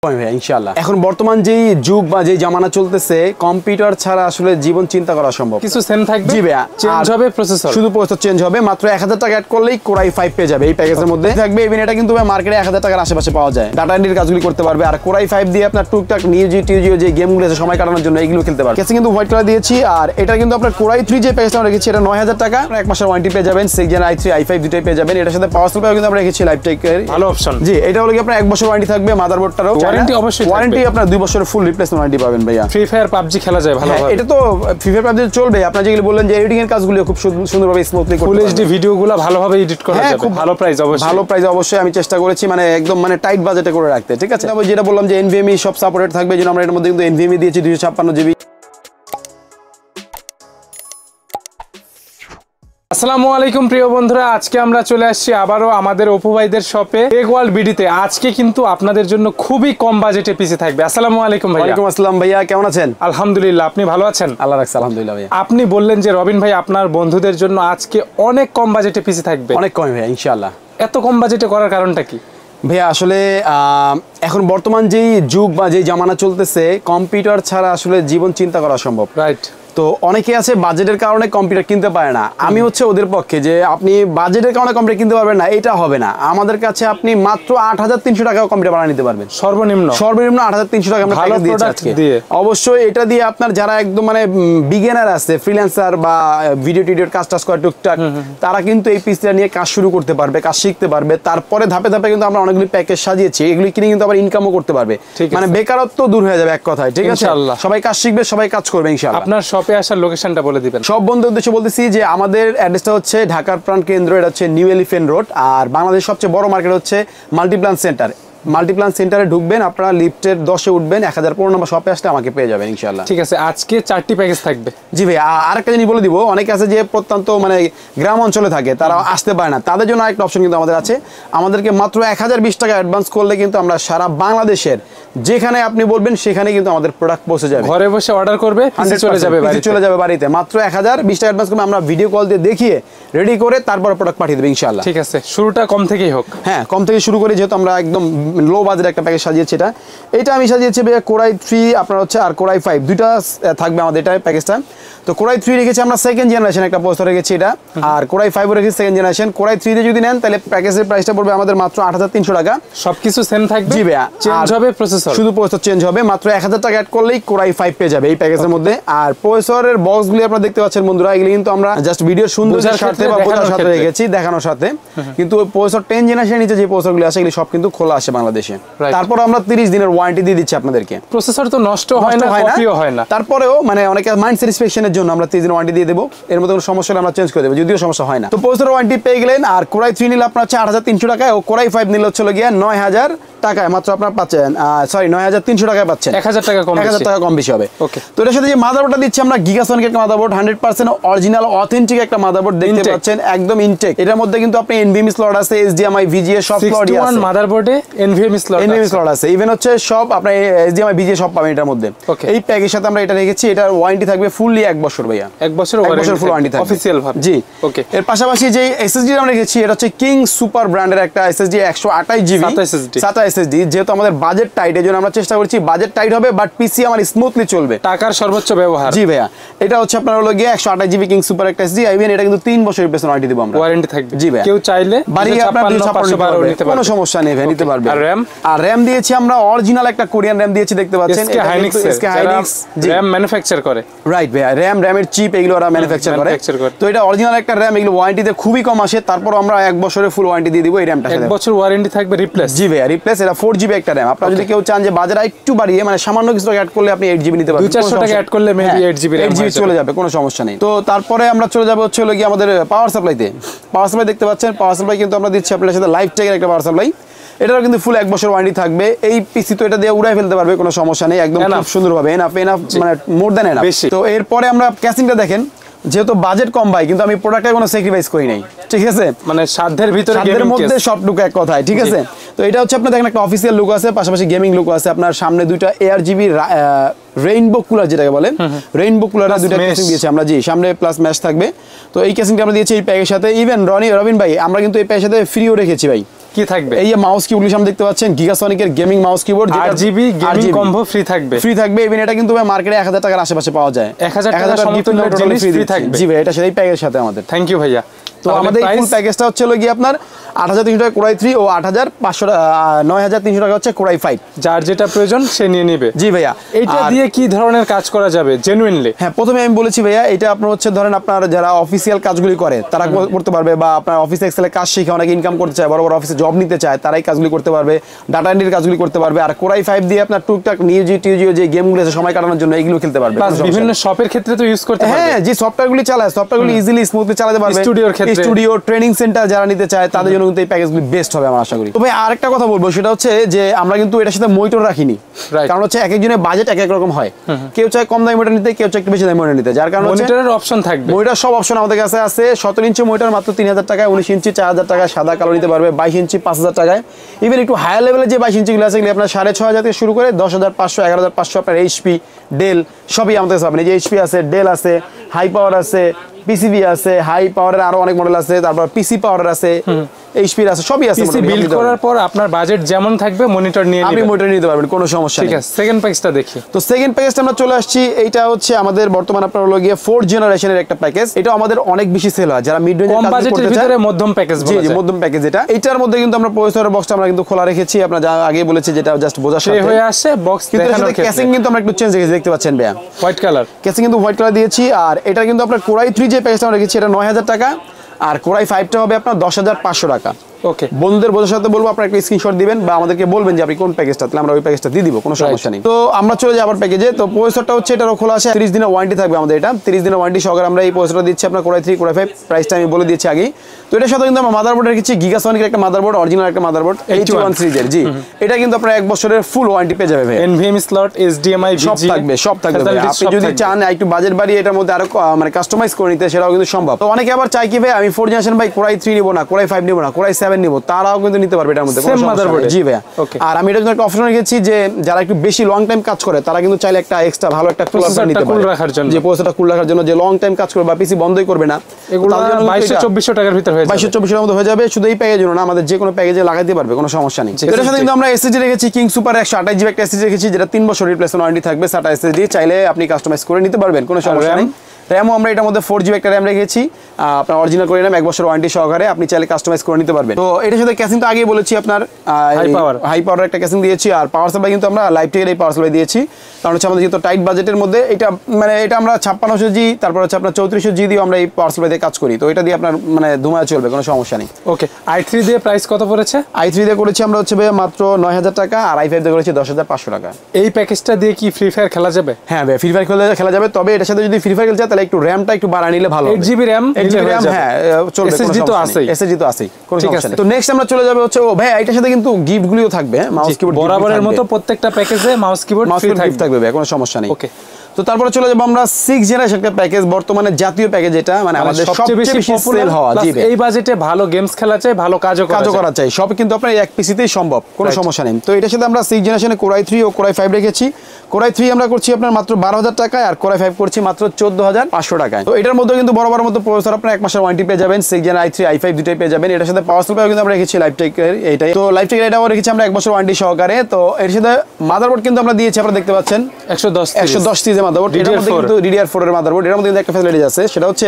ইনশাআল্লাহ এখন বর্তমান যে যুগ বা যে জামানা চলতেছে কম্পিউটার ছাড়া আসলে জীবন চিন্তা করা সম্ভব। কিছু সেম থাকবে, জি ভাইয়া, চেঞ্জ হবে প্রসেসর, শুধু প্রসেসর চেঞ্জ হবে। মাত্র 1000 টাকা অ্যাড করলেই কোরাই 5 পেয়ে যাবে এই প্যাকেজের মধ্যে থাকবে। ইভেন এটা কিন্তু মার্কেটে 1000 টাকার আশেপাশে পাওয়া যায়। ডাটা এন্ট্রির কাজগুলি করতে পারবে আর কোরাই 5 দিয়ে আপনার টুকটাক নিউজি টিউজিও যে গেমগুলো আছে সময় কাটানোর জন্য এইগুলো খেলতে পারবে। কেসে কিন্তু হোয়াইট কালার দিয়েছি আর এটা কিন্তু আপনার কোরাই 3 যে প্যাকেজটা আমরা রেখেছি এটা 9000 টাকা, এক মাসের ওয়ারেন্টি পেয়ে যাবেন। 6 জেন i3 i5 দুটোই পেয়ে যাবেন। এটার সাথে পাওয়ার সাপ্লাই কিন্তু আমরা রেখেছি লাইফটেকের, ভালো অপশন। জি এটা হলো কি আপনার 1 বছর ওয়ারেন্টি থাকবে। মাদারবোর্ডটারও ওয়ারেন্টি অবশ্যই থাকবে, ওয়ারেন্টি আপনার 2 বছরের ফুল রিপ্লেসমেন্ট ওয়ারেন্টি পাবেন ভাইয়া। ফ্রি ফায়ার পাবজি খেলা যায় ভালোভাবে। এটা তো ফ্রি ফায়ার পাবজি চলবে। আপনারা যেগুলো বললেন যে এডিটিং এর কাজগুলো খুব সুন্দরভাবে স্মুথলি করতে ফুল এইচডি ভিডিওগুলো ভালোভাবে এডিট করা যাবে। খুব ভালো প্রাইস, অবশ্যই ভালো প্রাইস অবশ্যই আমি চেষ্টা করেছি মানে একদম মানে টাইট বাজেটে করে রাখতে, ঠিক আছে। আমি যেটা বললাম যে এনভিএমই সব সাপোর্টেড থাকবে, যেন আমরা এর মধ্যে কিন্তু এনভিএমই দিয়েছি 256 জিবি। আসসালামু আলাইকুম প্রিয় বন্ধুরা, আজকে আমরা চলে আসছি আবারও আমাদের অপু ভাইদের শপে টেক ওয়ার্ল্ড বিডিতে। আজকে কিন্তু আপনাদের জন্য খুবই কম বাজেটে পিসি থাকবে। আসসালামু আলাইকুম ভাই। ওয়ালাইকুম আসসালাম ভাইয়া, কেমন আছেন? আলহামদুলিল্লাহ, আপনি ভালো আছেন? আল্লাহ রাখছে, আলহামদুলিল্লাহ ভাইয়া। আপনি বললেন যে রবিন ভাই আপনার বন্ধুদের জন্য আজকে অনেক কম বাজেটে পিসি থাকবে। অনেক কম ভাইয়া ইনশাআল্লাহ। এত কম বাজেটে করার কারণটা কি ভাইয়া? আসলে এখন বর্তমান যেই যুগ বা যেই জামানা চলতেছে কম্পিউটার ছাড়া আসলে জীবন চিন্তা করা সম্ভব, রাইট। তো অনেকে আছে বাজেটের কারণে কম্পিউটার কিনতে পারে না। আমি হচ্ছে ওদের পক্ষে যে আপনি বাজেটের কারণে কম্পিউটার কিনতে পারবেন না, এটা হবে না। আমাদের কাছে আপনি মাত্র 8300 টাকা কম্পিউটার বানিয়ে নিতে পারবেন। সর্বনিম্ন 8300 টাকা আমরা প্যাকেজ দিয়েছি আজকে। অবশ্যই এটা দিয়ে আপনার যারা একদম মানে বিগিনার আছে, ফ্রিল্যান্সার বা ভিডিও টিডিওর কাজ টাজ করে টুকটাক, তারা কিন্তু এই পিসটা নিয়ে কাজ শুরু করতে পারবে, কাজ শিখতে পারবে। তারপরে ধাপে ধাপে কিন্তু আমরা অনেকগুলি প্যাকেজ সাজিয়েছি, এগুলি কিনে কিন্তু আবার ইনকামও করতে পারবে। মানে বেকারত্ব দূর হয়ে যাবে এক কথায়, ঠিক আছে। সবাই কাজ শিখবে, সবাই কাজ করবে ইনশাআল্লাহ। আপনার শপে আসার লোকেশনটা বলে দিবেন। সব বন্ধুদের উদ্দেশ্যে বলতেছি যে আমাদের অ্যাড্রেসটা হচ্ছে ঢাকার প্রাণ কেন্দ্র, এটা হচ্ছে নিউ এলিফ্যান্ট রোড। আর বাংলাদেশের সবচেয়ে বড় মার্কেট হচ্ছে মাল্টিপ্লান সেন্টার। মাল্টিপ্লান সেন্টারে ঢুকবেন, আপনারা লিফটের 10-এ উঠবেন, 1015 নম্বর শপে আসলে আমাকে পেয়ে যাবেন ইনশাআল্লাহ। ঠিক আছে, আজকে 4টি প্যাকেজ থাকবে। জি ভাই, আরেকটা জিনিস বলে দিব, অনেকে আছে যে প্রত্যন্ত মানে গ্রাম অঞ্চলে থাকে, তারা আসতে পারে না, তাদের জন্য আরেকটা অপশন কিন্তু আমাদের আছে। আমাদেরকে মাত্র 1020 টাকা অ্যাডভান্স করলে কিন্তু আমরা সারা বাংলাদেশের যেখানে আপনি বলবেন সেখানে কিন্তু আমাদের প্রোডাক্ট পৌঁছে যাবে। ঘরে বসে অর্ডার করবে, চলে যাবে বাড়িতে। মাত্র 1020 টাকা অ্যাডভান্স করবে, আমরা ভিডিও কল দিয়ে দেখিয়ে রেডি করে তারপর প্রোডাক্ট পাঠিয়ে দেব ইনশাআল্লাহ। ঠিক আছে, শুরুটা কম থেকেই হোক। হ্যাঁ, কম থেকে শুরু করে, যেহেতু আমরা একদম লো বাজেট একটা প্যাকেজ সাজিয়েছি। এটা আমি সাজিয়েছি কোরাই 3 আপনার হচ্ছে আর কোরাই 5 দুইটা থাকবে আমাদের এটা প্যাকেজটা। তো কোরাই 3 রেখেছি আমরা সেকেন্ড জেনারেশন একটা প্রসেসর রেখেছি এটা, আর কোরাই 5 রেখেছি সেকেন্ড জেনারেশন। কোরাই 3 তে যদি নেন তাহলে প্যাকেজের প্রাইসটা পড়বে আমাদের মাত্র 8300 টাকা। সবকিছু সেম থাকবে, জি ভাইয়া, চেঞ্জ হবে প্রসেসর, শুধু প্রসেসর চেঞ্জ হবে। মাত্র 1000 টাকা অ্যাড করলেই কোরাই 5 পেয়ে যাবে এই প্যাকেজের মধ্যে। আর প্রসেসরের বক্সগুলি আপনারা দেখতে পাচ্ছেন বন্ধুরা, এগুলি কিন্তু আমরা জাস্ট ভিডিও সুন্দরের সাথে বা বোঝার সাথে রেখেছি, দেখানোর সাথে। কিন্তু ওই প্রসেসর 10 জেনারেশনের নিচে যে প্রসেসরগুলি আছে এগুলি সব কিন্তু খোলা আসে বাংলাদেশে। তারপর আমরা 30 দিনের ওয়ারেন্টি দিয়ে দিচ্ছি আপনাদেরকে। প্রসেসর তো নষ্ট হয় না, কপিও হয় না। তারপরেও মানে অনেকে মাইন্ড স্যাটিসফ্যাকশনের জন্য আমরা 30 দিনের ওয়ারেন্টি দিয়ে দেবো। এর মধ্যে কোনো সমস্যা হলে আমরা চেঞ্জ করে দেবো, যদিও সমস্যা হয় না। তো প্রসেসর ওয়ারেন্টি পেয়ে গেলেন। আর কোরাই 3 নিলে আপনার হচ্ছে 8300 টাকায়, ও কোরাই 5 নিলে হচ্ছে গিয়ে 9000 টাকায় মাত্র আপনার পাচ্ছেন। সরি, 9300 টাকায় পাচ্ছেন। 1000 টাকা কম, 1000 টাকা কম বেশি হবে। ওকে। তো এর সাথে যে মাদারবোর্ডটা দিচ্ছি আমরা গিগাসনিক একটা মাদারবোর্ড, 100% অরিজিনাল অথেন্টিক একটা মাদারবোর্ড দেখতে পাচ্ছেন, একদম ইনটেক। এটার মধ্যে কিন্তু আপনি এনভিএমই স্লট আছে, HDMI VGA সব স্লটই আছে। 61 মাদারবোর্ডে এনভিএমই স্লট আছে। ইভেন হচ্ছে সব আপনার HDMI VGA সব পাবেন এটার মধ্যে। এই প্যাকেজের সাথে আমরা এটা রেখেছি। এটার ওয়ারেন্টি থাকবে ফুললি 1 বছর ভাইয়া। 1 বছর ফুল ওয়ারেন্টি থাকবে অফিশিয়াল ভাবে। জি, ওকে। এর পাশাপাশি যে এসএসডি আমরা রেখেছি এটা হচ্ছে কিং সুপার ব্র্যান্ডের একটা এসএসডি 128 জিবি SATA এসএসডি। যেহেতু আমাদের বাজেট টাইট, এজন্য আমরা চেষ্টা করছি বাজেট টাইট হবে বাট পিসি আমার স্মুথলি চলবে, টাকার সর্বোচ্চ ব্যবহার। জি ভাইয়া, এটা হচ্ছে আপনার হলো গিয়ে 128 জিবি কিং সুপার একটা এসএসডি। ইভেন এটা কিন্তু 3 বছর রিপ্লেসমেন্ট ওয়ারেন্টি দেব আমরা, ওয়ারেন্টি থাকবে। জি ভাইয়া, কেউ চাইলে বাড়িয়ে আপনার 256 নিতে পারবে, কোনো সমস্যা নেই ভাই, নিতে পারবে। আর র‍্যাম দিয়েছি আমরা অরিজিনাল একটা কোরিয়ান র‍্যাম দিয়েছি, দেখতে পাচ্ছেন। SK Hynix র‍্যাম ম্যানুফ্যাকচার করে, রাইট ভাইয়া। র‍্যামের চিপ এগুলো ওরা ম্যানুফ্যাকচার করে। তো এটা অরিজিনাল একটা র‍্যাম, এগুলো ওয়ারেন্টিতে খুবই কম আসে। তারপর আমরা 1 বছরের ফুল ওয়ারেন্টি দিয়ে দিব এই র‍্যামটা সাথে। 1 বছর ওয়ারেন্টি থাকবে রিপ্লেস। জি ভাইয়া, রিপ্লেস। এটা 4 জিবি একটা র‍্যাম। আপনারা যদি কেউ চান যে বাজারে একটু বাড়িয়ে মানে সামান্য কিছু টাকা অ্যাড করলে আপনি 8 জিবি নিতে পারবেন, 200-400 টাকা অ্যাড করলে মেবি 8 জিবি র‍্যাম চলে যাবে, কোনো সমস্যা নেই। তো তারপরে আমরা চলে যাব হচ্ছে হলো কি আমাদের পাওয়ার সাপ্লাইতে। পাওয়ার সাপ্লাই দেখতে পাচ্ছেন, পাওয়ার সাপ্লাই কিন্তু আমরা দিচ্ছি আপনাদের সাথে লাইফটেকের একটা পাওয়ার সাপ্লাই। এটাও কিন্তু ফুল 1 বছর ওয়ারেন্টি থাকবে। এই পিসি তো এটা দিয়ে উড়াই ফেলতে পারবে, কোনো সমস্যা নেই, একদম খুব সুন্দরভাবে এনাফ মানে মোর দ্যান এনাফ। তো এরপরে আমরা ক্যাসিংটা দেখেন, যেহেতু বাজেট কম ভাই, কিন্তু আমি প্রোডাক্টে কোনো স্যাক্রিফাইস করি নাই, ঠিক আছে। মানে সাধ্যের ভিতরে, সাধ্যের মধ্যে সবটুকু এক কথায়, ঠিক আছে। তো এটা হচ্ছে আপনার দেখেন একটা অফিসিয়াল লুক আছে, পাশাপাশি গেমিং লুক আছে। আপনার সামনে দুইটা ARGB রেইনবো কুলার যেটাকে বলেন, রেইনবো কুলার দুইটা কেসিং দিয়েছি আমরা, জি, সামনে প্লাস ম্যাশ থাকবে। তো এই কেসিংটা আমরা দিয়েছি এই প্যাকের সাথে। ইভেন রবিন ভাই, আমরা কিন্তু এই প্যাকের সাথে ফ্রিও রেখেছি ভাই। কি থাকবে? এই যে মাউস কিবোর্ড সামনে দেখতে পাচ্ছেন গিগাসনিকের গেমিং মাউস কিবোর্ড, যেটা 8GB গেমিং কম্বো ফ্রি থাকবে। ফ্রি থাকবে, ইভেন এটা কিন্তু মার্কেটে 1000 টাকার আশেপাশে পাওয়া যায়। 1000 টাকা সমতুল্য জিনিস ফ্রি থাকবে। জি ভাই, এটা সেই প্যাকেজের সাথে আমাদের। থ্যাংক ইউ ভাইয়া। তো আমাদের ফুল প্যাকেজটা হচ্ছে কি আপনার 8300 টাকা কোরাই 3 ও 9300 টাকা হচ্ছে কোরাই 5। যার যেটা প্রয়োজন সে নিয়ে নেবে। জি ভাইয়া। এটা দিয়ে কি ধরনের কাজ করা যাবে জেনুইনলি? হ্যাঁ, প্রথমে আমি বলেছি ভাইয়া, এটা আপনার হচ্ছে ধরেন আপনার যারা অফিসিয়াল কাজগুলি করে তারা করতে পারবে, বা আপনার অফিসে এক্সেলে কাজ শিখে অনেকে ইনকাম করতে চায়, বড় বড় অফিসে জব নিতে চায়, তারাই কাজগুলি করতে পারবে, ডাটা এন্ট্রির কাজগুলি করতে পারবে। আর কোরাই 5 দিয়ে আপনার টুকটাক নিউজিও যে গেমগুলো আছে সময় কাটানোর জন্য এগুলো খেলতে পারবে। বিভিন্ন শপের ক্ষেত্রে তো ইউজ করতে পারবে। হ্যাঁ, যে সফটওয়্যারগুলি চালায় সফটওয়্যারগুলি ইজিলি স্মুথলি চালাতে পারবে। স্টুডিওর ক্ষেত্রে, স্টুডিও ট্রেনিং সেন্টার যারা নিতে চায় তাদের জন্য কিন্তু এই প্যাকেজগুলি বেস্ট হবে আমি আশা করি। তবে আরেকটা কথা বলবো, সেটা হচ্ছে যে আমরা কিন্তু এটার সাথে মনিটর রাখিনি, কারণ হচ্ছে এক একজনের বাজেট এক এক রকম হয়। কেউ চায় কম দামি মনিটর নিতে, কেউ চায় একটু বেশি দামি মনিটর নিতে, যার কারণে মনিটরের অপশন থাকবে। মনিটর সব অপশন আমাদের কাছে আছে। 17 ইঞ্চি মনিটর মাত্র 3000 টাকায়, 19 ইঞ্চি 4000 টাকায় সাদা কালো নিতে পারবে, 22 ইঞ্চি 5000 টাকায়। ইভেন একটু হায়ার লেভেলের যে 22 ইঞ্চিগুলো আছে এগুলো আপনার 6500 থেকে শুরু করে 10500 11500 আপনার এইচপি ডেল সবই আমাদের কাছে পাবেন। এই যে এইচপি আছে, ডেল আছে, হাই পাওয়ার আছে, পিসিবি আছে, হাই পাওয়ারের আরো অনেক মডেল আছে, তারপর পিসি পাওয়ার আছে, এইচপি আছে, সবই আছে। পিসি বিল্ড করার পর আপনার বাজেট যেমন থাকবে মনিটর নিয়ে আপনি মনিটর নিতে পারবেন, কোনো সমস্যা নেই। ঠিক আছে, সেকেন্ড প্যাকেজটা দেখি। তো সেকেন্ড প্যাকেজটা আমরা চলে আসছি। এইটা হচ্ছে আমাদের বর্তমান আপনার হলো গিয়ে 4th জেনারেশনের একটা প্যাকেজ। এটা আমাদের অনেক বেশি সেল হয় যারা মিড রেঞ্জের কম বাজেটের ভিতরে মধ্যম প্যাকেজ বলা যায়। জি, মধ্যম প্যাকেজ এটা। এটার মধ্যে কিন্তু আমরা প্রসেসরের বক্সটা আমরা কিন্তু খোলা রেখেছি, আপনারা যা আগে বলেছি, যেটা জাস্ট বোঝার সাথে হয়ে আসে বক্স দেখানোর ক্ষেত্রে। কেসিং কিন্তু আমরা একটু চেঞ্জ রেখেছি, দেখতে পাচ্ছেন ভাইয়া, হোয়াইট কালার কেসিং কিন্তু হোয়াইট কালার দিয়েছি। আর এটা কিন্তু আপনার কোরাই 3 যে প্যাকেজটা আমরা রেখেছি এটা 9000 টাকা, আর কোরাই 5টা হবে আপনার 10500 টাকা। ওকে, বন্ধুদের বোঝার সাথে বলবো আপনারা একটা স্ক্রিনশট দিবেন বা আমাদেরকে বলবেন যে আপনি কোন প্যাকেজটা, তাহলে আমরা ওই প্যাকেজটা দিয়ে দিব, কোনো সমস্যা নেই। তো আমরা চলে যাই আবার প্যাকেজে। তো প্রসেসরটা হচ্ছে এটারও খোলা আছে, 30 দিনের ওয়ারেন্টি থাকবে আমাদের। এটা 30 দিনের ওয়ারেন্টি সহকারে আমরা এই প্রসেসরটা দিচ্ছি আপনার কোরাই 3 কোরাই 5। প্রাইসটা আমি বলে দিয়েছি আগেই। তো এটার সাথে কিন্তু আমরা মাদারবোর্ড রেখেছি গিগাসনিকের একটা মাদারবোর্ড, অরিজিনাল একটা মাদারবোর্ড 81 সিরিজের। জি, এটা কিন্তু আপনার 1 বছরের ফুল ওয়ারেন্টি পেয়ে যাবে ভাই। এনভিএমই স্লট, এইচডিএমআই, সব থাকবে, সব থাকবে। আপনি যদি চান একটু বাজেট বাড়িয়ে এটার মধ্যে আরো মানে কাস্টমাইজ করে নিতে, সেটাও কিন্তু সম্ভব। তো অনেকে আবার চাই কি ভাই আমি 4th জেনারেশন ভাই কোরাই 3 নিব না, কোরাই 5 নিব না, কোরাই 7 নিব, তারাও কিন্তু নিতে পারবে এটার মধ্যে। জি ভাইয়া। আর আমি এটার জন্য একটা অপশন রেখেছি যে যারা একটু বেশি লং টাইম কাজ করে তারা কিন্তু চাইলে একটা এক্সট্রা ভালো একটা কুলার নিতে পারে, যে প্রসেসরটা কুল রাখার জন্য, যে লং টাইম কাজ করবে বা পিসি বন্ধই করবে না। এগুলো 2200-2400 টাকার ভিতর হয়ে যাবে, 2200-2400 এর মধ্যে হয়ে যাবে। শুধু এই প্যাকেজের জন্য না, আমাদের যে কোনো প্যাকেজে লাগাইতে পারবে, কোনো সমস্যা নেই। এটার সাথে কিন্তু আমরা এসএসডি রেখেছি কিং সুপার 128 জিবি একটা এসএসডি রেখেছি, যেটা 3 বছর রিপ্লেসমেন্ট ওয়ারেন্টি থাকবে। SATA এসএসডি চাইলে আপনি কাস্টমাইজ করে নিতে পারবেন, কোনো সমস্যা নেই। র্যামও আমরা এটার মধ্যে 4 জিবি একটা র্যাম রেখেছি, আপনার অরিজিনাল করে নিলাম 1 বছর ওয়ারেন্টি সহকারে, আপনি চাইলে কাস্টমাইজ করে নিতে পারবেন। তো এটার সাথে ক্যাসিং তো আগেই বলেছি আপনার হাই পাওয়ার একটা ক্যাসিং দিয়েছি, আর পাওয়ার সাপ্লাই কিন্তু আমরা লাইভ টেকের এই পাওয়ার সাপ্লাই দিয়েছি, কারণ হচ্ছে আমাদের যেহেতু টাইট বাজেটের মধ্যে এটা মানে এটা আমরা 5600G তারপর হচ্ছে আপনার 3400G দিয়ে আমরা এই পাওয়ার সাপ্লাই দিয়ে কাজ করি। তো এটা দিয়ে আপনার মানে ধুমায় চলবে, কোনো সমস্যা নেই। ওকে, i3 দিয়ে প্রাইস কত পড়েছে? i3 দিয়ে করেছি আমরা হচ্ছে ভাই মাত্র 9000 টাকা, আর i5 দিয়ে করেছি 10500 টাকা। এই প্যাকেজটা দিয়ে কি ফ্রি ফায়ার খেলা যাবে? হ্যাঁ ভাই, ফ্রি ফায়ার খেলা যাবে, তবে এটার সাথে যদি ফ্রি ফায়ার খেলতে চায় তাহলে একটু র্যামটা একটু বাড়া নিলে ভালো হবে। 8GB RAM, 8GB RAM, হ্যাঁ চলবে, SSD তো আছেই, SSD তো আছেই, কোনো সমস্যা নেই। তো নেক্সট আমরা চলে যাবে হচ্ছে ও ভাই এটার সাথে কিন্তু গিফটগুলিও থাকবে, মাউস কিবোর্ড বরাবরের মতো প্রত্যেকটা প্যাকেজে মাউস কিবোর্ড ফ্রি থাকবে ভাই, কোনো সমস্যা নেই। ওকে, তো তারপরে চলে যাবো আমরা 6th জেনারেশন একটা প্যাকেজ, বর্তমানে জাতীয় প্যাকেজ, এটা মানে আমাদের সবচেয়ে বেশি সেল হওয়া। জি, এই বাজেটে ভালো গেমস খেলা চাই, ভালো কাজও করা চাই, সব কিন্তু আপনার এক পিসিতেই সম্ভব, কোনো সমস্যা নেই। তো এটার সাথে আমরা 6th জেনারেশনে কোরাই 3 ও কোরাই 5 রেখেছি। কোরাই 3 আমরা করছি আপনার মাত্র 12000 টাকায়, আর কোরাই 5 করছি মাত্র 14500 টাকায়। তো এটার মধ্যে কিন্তু বড় মতো প্রসেসর আপনার 1 মাসের ওয়ারেন্টি পেয়ে যাবেন, 6th জেন i3 i5 দুটাই পেয়ে যাবেন। এটার সাথে পাওয়ার সাপ্লাই কিন্তু আমরা রেখেছি লাইভ টেকের, এইটাই। তো লাইভ টেকের এটাও রেখেছি আমরা 1 বছর ওয়ারেন্টি সহকারে। তো এর সাথে মাদারবোর্ড কিন্তু আমরা দিয়েছি, আপনারা দেখতে পাচ্ছেন 110 সিরিজের মাদারবোর্ড। এটার মধ্যে কিন্তু DDR4 এর মাদারবোর্ড, এর মধ্যে কিন্তু একটা ফ্যাসিলিটি আছে, সেটা হচ্ছে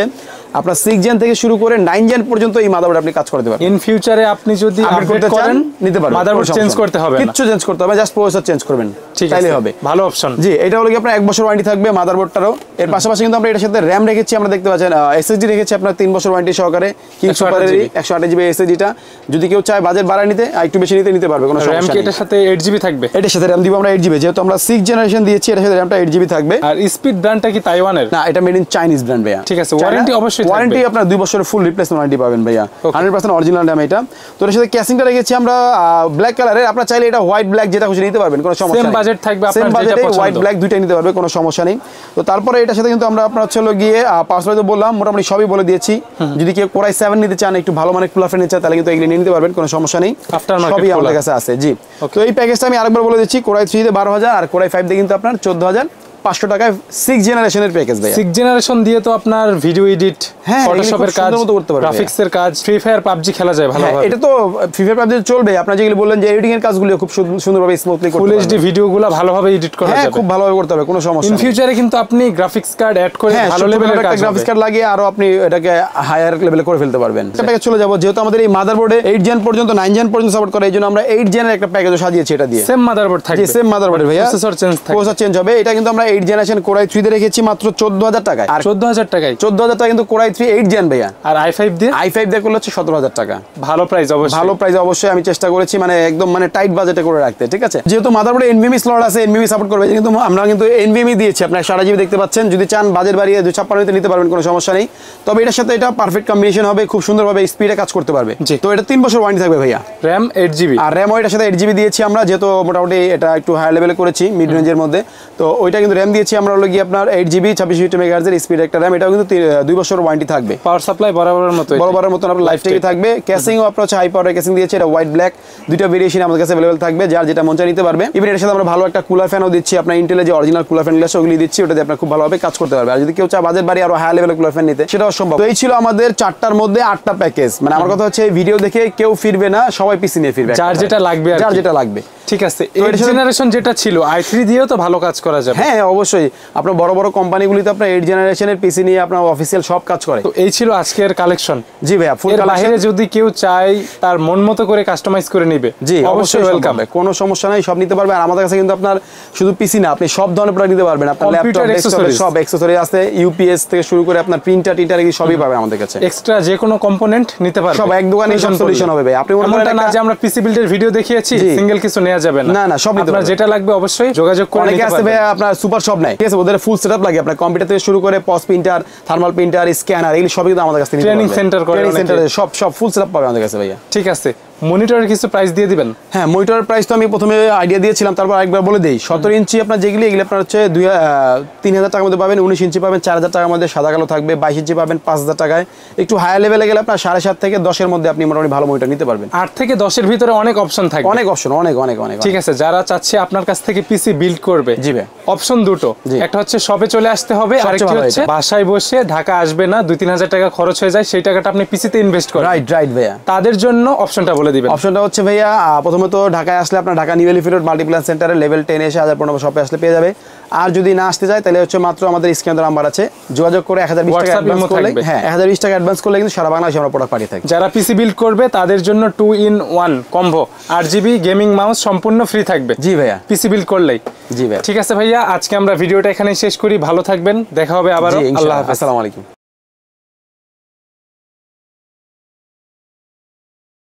আপনার 6th জেন থেকে শুরু করে 9th জেন পর্যন্ত এই মাদারবোর্ড আপনি কাজ করতে পারবেন। ইন ফিউচারে আপনি যদি আপডেট করেন নিতে পারবেন, মাদারবোর্ড চেঞ্জ করতে হবে না, কিছু চেঞ্জ করতে হবে, জাস্ট প্রসেসর চেঞ্জ করবেন, তাইলে হবে। ভালো অপশন। জি, এটা হলো কি আপনার 1 বছর ওয়ারেন্টি থাকবে মাদারবোর্ডটারও। এর পাশাপাশি কিন্তু আমরা এটার সাথে র‍্যাম রেখেছি, আমরা দেখতে পাচ্ছেন SSD রেখেছি আপনার 3 বছর ওয়ারেন্টি সহকারে, কিং সুপার 128GB SSDটা যদি কেউ চায় বাজেট বাড়ায় নিতে, একটু বেশি নিতে পারবে, কোনো সমস্যা নেই। র‍্যাম কি এটার সাথে 8GB থাকবে? এটার সাথে র‍্যাম দিব আমরা 8GB, যেহেতু আমরা 6th জেনারেশন দিয়েছি, এটার সাথে র‍্যামটা 8GB থাকবে। আর স্পিড ব্র্যান্ডটা কি তাইওয়ানের? না, এটা মেড ইন চাইনিজ ব্র্যান্ড ভাইয়া। ঠিক আছে, ওয়ারেন্টি অবশ্যই থাকবে, ওয়ারেন্টি আপনার 2 বছরের ফুল রিপ্লেসমেন্ট ওয়ারেন্টি পাবেন ভাইয়া, 100% অরিজিনাল র‍্যাম এটা। তো এর সাথে ক্যাসিংটা রেখেছি আমরা ব্ল্যাক কালারের, আপনারা চাইলে এটা হোয়াইট ব্ল্যাক যেটা খুশি নিতে পারবেন, কোনো সমস্যা নেই। সেম বাজেট থাকবে আপনার, সেম বাজেটে হোয়াইট ব্ল্যাক দুইটাই নিতে পারবে, কোনো সমস্যা নেই। তো তারপরে এটার সাথে কিন্তু আমরা আপনার চলো গিয়ে পাসওয়ার্ড তো বললাম, মোটামুটি সবই বলে দিয়েছি। যদি কেউ কোরাই 7 নিতে চান, একটু ভালো মানের কুলার ফ্যান নিতে চান, তাহলে কিন্তু এগুলো নিয়ে নিতে পারবেন, কোনো সমস্যা নেই, সবই আমাদের কাছে আছে। জি, তো এই প্যাকেজটা আমি আরেকবার বলে দিচ্ছি, কোরাই 3 তে 12000 আর কোরাই 5 দিয়ে কিন্তু আপনার 500 টাকায় 6 জেনারেশনের প্যাকেজ ভাই। 6 জেনারেশন দিয়ে তো আপনার ভিডিও এডিট, হ্যাঁ, ফটোশপের কাজ করতে পারবে, গ্রাফিক্সের কাজ, ফ্রি ফায়ার পাবজি খেলা যায় ভালোভাবে। এটা তো ফ্রি ফায়ার পাবজি চলবে। আপনারা যেগুলো বললেন যে এডিটিং এর কাজগুলো খুব সুন্দরভাবে স্মুথলি করতে ফুল পারবেন। এইচডি ভিডিওগুলো ভালোভাবে এডিট করা হ্যাঁ, যাবে, খুব ভালোভাবে করতে হবে, কোনো সমস্যা ইন নেই। ফিউচারে কিন্তু আপনি গ্রাফিক্স কার্ড অ্যাড করে ভালো লেভেলের কাজ হবে, গ্রাফিক্স কার্ড লাগিয়ে আরো আপনি এটাকে হায়ার লেভেলে করে ফেলতে পারবেন। এটাকে চলে যাব, যেহেতু আমাদের এই মাদারবোর্ডে 8 জেন পর্যন্ত 9 জেন পর্যন্ত সাপোর্ট করে, এইজন্য আমরা 8 জেনের একটা প্যাকেজও সাজিয়েছি এটা দিয়ে। সেম মাদারবোর্ড থাকবে, সেম মাদারবোর্ড ভাইয়া, প্রসেসর চেঞ্জ থাকবে, প্রসেসর চেঞ্জ হবে। এটা কিন্তু আমরা 8 জেনারেশন কোরাই 3 দিয়ে রেখেছি মাত্র 14000 টাকায়। আর 14000 টাকায় 14000 টাকা কিন্তু কোরাই 3 8 জেন ভাইয়া। আর i5 দিয়ে দিয়ে করলে হচ্ছে 17000 টাকা। ভালো প্রাইস, অবশ্যই ভালো প্রাইস। অবশ্যই আমি চেষ্টা করেছি মানে একদম মানে টাইট বাজেটে করে রাখতে, ঠিক আছে। যেহেতু মাদারবোর্ডে এনভিএমই স্লট আছে, এনভিএমই সাপোর্ট করবে, কিন্তু আমরা কিন্তু এনভিএমই দিয়েছি আপনার 8 জিবি দেখতে পাচ্ছেন। যদি চান বাজেট বাড়িয়ে 256 নিতে পারবেন, কোনো সমস্যা নেই। তবে এটার সাথে এটা পারফেক্ট কম্বিনেশন হবে, খুব সুন্দরভাবে স্পিডে কাজ করতে পারবে। তো এটা 3 বছর ওয়ারেন্টি থাকবে ভাইয়া। র‍্যাম 8 জিবি আর র‍্যাম এটার সাথে 8 জিবি দিয়েছি আমরা, যেহেতু মোটামুটি এটা একটু হাই লেভেলে করেছি, মিড রেঞ্জের মধ্যে। তো ওইটা কিন্তু র‍্যাম দিয়েছি আমরা হলো গিয়ে আপনার 8 জিবি 26 মেগাহার্জ এর স্পিড একটা র‍্যাম। এটাও কিন্তু 2 বছর ওয়ারেন্টি থাকবে। পাওয়ার সাপ্লাই বরাবরের মতো, বরাবরের মতো আপনার লাইফ টাইমে থাকবে। ক্যাসিংও আপনার হচ্ছে হাই পাওয়ারের ক্যাসিং দিয়েছে, এটা হোয়াইট ব্ল্যাক দুইটা ভেরিয়েশন আমাদের কাছে अवेलेबल থাকবে, যার যেটা মন চায় নিতে পারবে। ইভেন এর সাথে আমরা ভালো একটা কুলার ফ্যানও দিচ্ছি, আপনার ইন্টেলের যে অরিজিনাল কুলার ফ্যান আছে ওগুলি দিচ্ছি, ওটাতে আপনার খুব ভালোভাবে কাজ করতে পারবে। আর যদি কেউ চায় বাজেট বাড়ি আরো হাই লেভেলের কুলার ফ্যান নিতে, সেটাও সম্ভব। তো এই ছিল আমাদের 4টার মধ্যে 8টা প্যাকেজ। মানে আমার কথা হচ্ছে এই ভিডিও দেখে কেউ ফিরবে না, সবাই পিসি নিয়ে ফিরবে, যার যেটা লাগবে, যার যেটা লাগবে। ঠিক আছে। 8 জেনারেশন যেটা ছিল i3 দিয়েও তো ভালো কাজ করা যাবে। হ্যাঁ, অবশ্যই। আপনার বড় বড় কোম্পানিগুলিতে আপনার 8 জেনারেশনের পিসি নিয়ে আপনার অফিসিয়াল সব কাজ করে। তো এই ছিল আজকের কালেকশন। জি ভাইয়া, ফুল কালেকশন। বাইরে যদি কেউ চায় তার মন মতো করে কাস্টমাইজ করে নেবে, জি অবশ্যই ওয়েলকাম, কোনো সমস্যা নাই, সব নিতে পারবে। আর আমাদের কাছে কিন্তু আপনার শুধু পিসি না, আপনি সব ধরনের প্রোডাক্ট নিতে পারবেন। আপনার ল্যাপটপ, ডেস্কটপ সব অ্যাকসেসরি আছে, ইউপিএস থেকে শুরু করে আপনার প্রিন্টার টিন্টার সবই পাবেন আমাদের কাছে। এক্সট্রা যে কোনো কম্পোনেন্ট নিতে পারবেন, সব এক দোকানে সব সলিউশন হবে ভাই। আপনি মনে করেন না যে আমরা পিসি বিল্ডের ভিডিও দেখিয়েছি, সিঙ্গেল কিছু নেওয়া যাবে না, না সব নিতে পারবেন। যেটা লাগবে অবশ্যই যোগাযোগ করে নিতে পারবেন। অনেকে আছে ভাই আপনার সুপার শপ নাই, ঠিক আছে, ওদের ফুল সেটআপ লাগে। আপনার কম্পিউটার থেকে শুরু করে পস প্রিন্টার, থার্মাল প্রিন্টার, স্ক্যানার, এগুলো সবই কিন্তু আমাদের কাছে নিতে পারবেন। ট্রেনিং সেন্টার করে, ট্রেনিং সেন্টারে সব ফুল সেটআপ পাবে আমাদের কাছে ভাইয়া। ঠিক আছে। মনিটরের কিছু প্রাইস দিয়ে দিবেন। হ্যাঁ, মনিটরের প্রাইস তো আমি প্রথমে আইডিয়া দিয়েছিলাম, তারপর আরেকবার বলে দেই। 17 ইঞ্চি আপনার যেগুলি, এগুলি আপনার হচ্ছে 3000 টাকার মধ্যে পাবেন। 19 ইঞ্চি পাবেন 4000 টাকার মধ্যে সাদা কালো থাকবে। 22 ইঞ্চি পাবেন 5000 টাকায়। একটু হায়ার লেভেলে গেলে আপনার 7.5 থেকে 10-এর মধ্যে আপনি মোটামুটি ভালো মনিটর নিতে পারবেন। 8 থেকে 10-এর ভিতরে অনেক অপশন থাকবে, অনেক অপশন, অনেক। ঠিক আছে। যারা চাচ্ছে আপনার কাছ থেকে পিসি বিল্ড করবে, জি ভাই, অপশন দুটো, একটা হচ্ছে শপে চলে আসতে হবে, আরেকটা হচ্ছে বাসায় বসে, ঢাকা আসবে না, 2-3000 টাকা খরচ হয়ে যায়, সেই টাকাটা আপনি পিসিতে ইনভেস্ট করেন। রাইট ভাইয়া। তাদের জন্য অপশনটা বলে দিবেন। অপশনটা হচ্ছে ভাইয়া, প্রথমত ঢাকায় আসলে আপনার Dhaka new elephant road Multiplan সেন্টারে লেভেল 10 এসে 1015 শপে আসলে পেয়ে যাবে। আর যদি না আসতে যায় তাহলে হচ্ছে মাত্র আমাদের স্ক্রিনে নাম্বার আছে, যোগাযোগ করে 1020 টাকা অ্যাডভান্স করলে, হ্যাঁ 1020 টাকা অ্যাডভান্স করলে কিন্তু সারা বাংলাদেশে আমরা প্রোডাক্ট পাঠিয়ে থাকি। যারা পিসি বিল্ড করবে তাদের জন্য 2-in-1 combo 8GB gaming mouse সম্পূর্ণ ফ্রি থাকবে। জি ভাইয়া, পিসি বিল্ড করলেই। জি ভাইয়া। ঠিক আছে ভাইয়া, আজকে আমরা ভিডিওটা এখানেই শেষ করি। ভালো থাকবেন, দেখা হবে আবারও। আল্লাহ হাফেজ, আসসালামু আলাইকুম।